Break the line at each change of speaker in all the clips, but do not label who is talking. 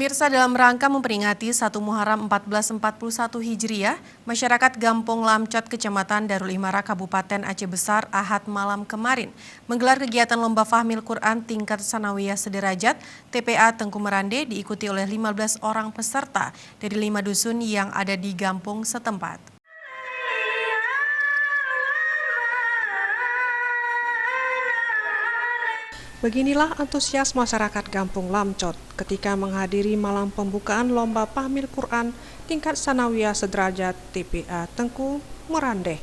Pemirsa, dalam rangka memperingati 1 Muharram 1441 Hijriah, masyarakat Gampong Lamcot, Kecamatan Darul Imara, Kabupaten Aceh Besar, Ahad malam kemarin menggelar kegiatan lomba fahmil Quran tingkat sanawiyah sederajat TPA Tengku Merande diikuti oleh 15 orang peserta dari 5 dusun yang ada di Gampong setempat.
Beginilah antusias masyarakat Gampong Lamcot ketika menghadiri malam pembukaan lomba fahmil Quran tingkat sanawiyah sederajat TPA Tengku Merande.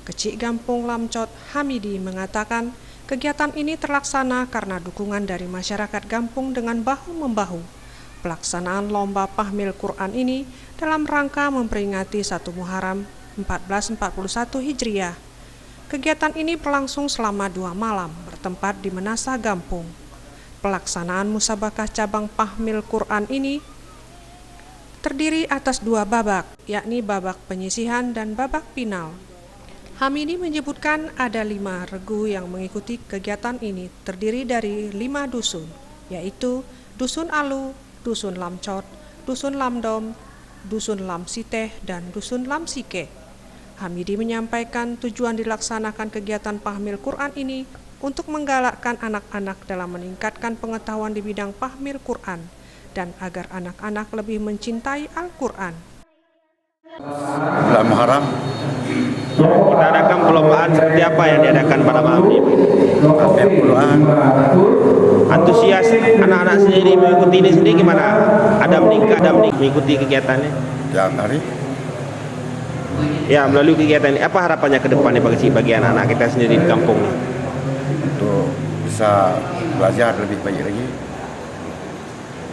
Kecik Gampong Lamcot Hamidi mengatakan kegiatan ini terlaksana karena dukungan dari masyarakat Gampong dengan bahu-membahu. Pelaksanaan lomba fahmil Quran ini dalam rangka memperingati 1 Muharram 1441 Hijriah. Kegiatan ini berlangsung selama 2 malam, bertempat di Menasah Gampong. Pelaksanaan musabakah cabang fahmil Quran ini terdiri atas 2 babak, yakni babak penyisihan dan babak final. Hamidi menyebutkan ada 5 regu yang mengikuti kegiatan ini, terdiri dari 5 dusun, yaitu Dusun Alu, Dusun Lamcot, Dusun Lamdom, Dusun Lamsiteh, dan Dusun Lamsike. Hamidi menyampaikan tujuan dilaksanakan kegiatan fahmil Quran ini untuk menggalakkan anak-anak dalam meningkatkan pengetahuan di bidang fahmil Quran dan agar anak-anak lebih mencintai Al-Quran.
Bulan Muharram
kita adakan perlombaan seperti apa yang diadakan pada malam ini?
fahmil Quran.
Antusias anak-anak sendiri mengikuti ini sendiri gimana? Ada meningkat, mengikuti kegiatannya?
Yang hari
Ya, melalui kegiatan ini, apa harapannya ke depannya bagi anak-anak kita sendiri di kampung?
untuk bisa belajar lebih baik lagi.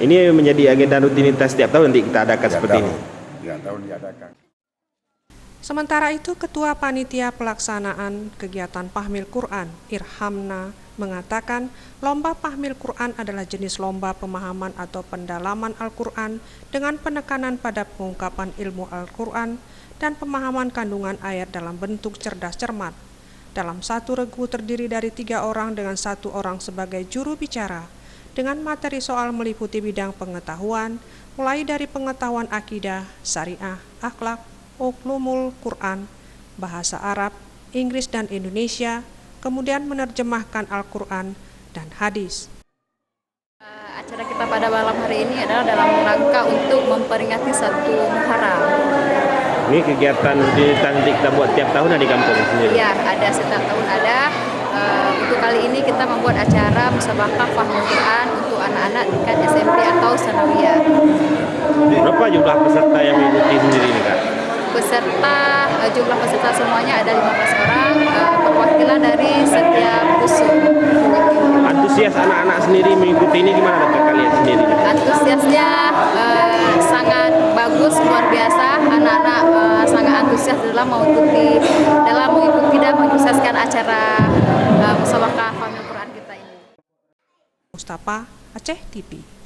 Ini menjadi agenda rutinitas setiap tahun nanti kita adakan seperti ini.
3 tahun diadakan.
Sementara itu, Ketua Panitia Pelaksanaan Kegiatan Fahmil Quran, Irhamna, mengatakan lomba fahmil Quran adalah jenis lomba pemahaman atau pendalaman Al-Quran dengan penekanan pada pengungkapan ilmu Al-Quran dan pemahaman kandungan ayat dalam bentuk cerdas cermat. Dalam satu regu terdiri dari 3 orang dengan 1 orang sebagai juru bicara, dengan materi soal meliputi bidang pengetahuan, mulai dari pengetahuan akidah, syariah, akhlak, ulumul Quran, bahasa Arab, Inggris dan Indonesia, kemudian menerjemahkan Al-Quran dan hadis.
Acara kita pada malam hari ini adalah dalam rangka untuk memperingati 1 Muharram.
Ini kegiatan rutinitas kita buat tiap tahun di kampung sendiri?
Ya, ada setiap tahun ada. Untuk kali ini kita membuat acara musabakah fahmil Quran untuk anak-anak tingkat SMP atau sanawiyah.
Berapa jumlah peserta yang mengikuti sendiri ini, Kak?
Jumlah peserta semuanya ada 15 orang, perwakilan dari setiap dusun.
Antusias anak-anak sendiri mengikuti ini gimana Kak, kalian sendiri?
Antusiasnya sangat bagus, luar biasa. Anak-anak sangat antusias dalam mengikuti dan menyukseskan acara musabakah fahmil Quran kita ini.
Mustafa, Aceh TV.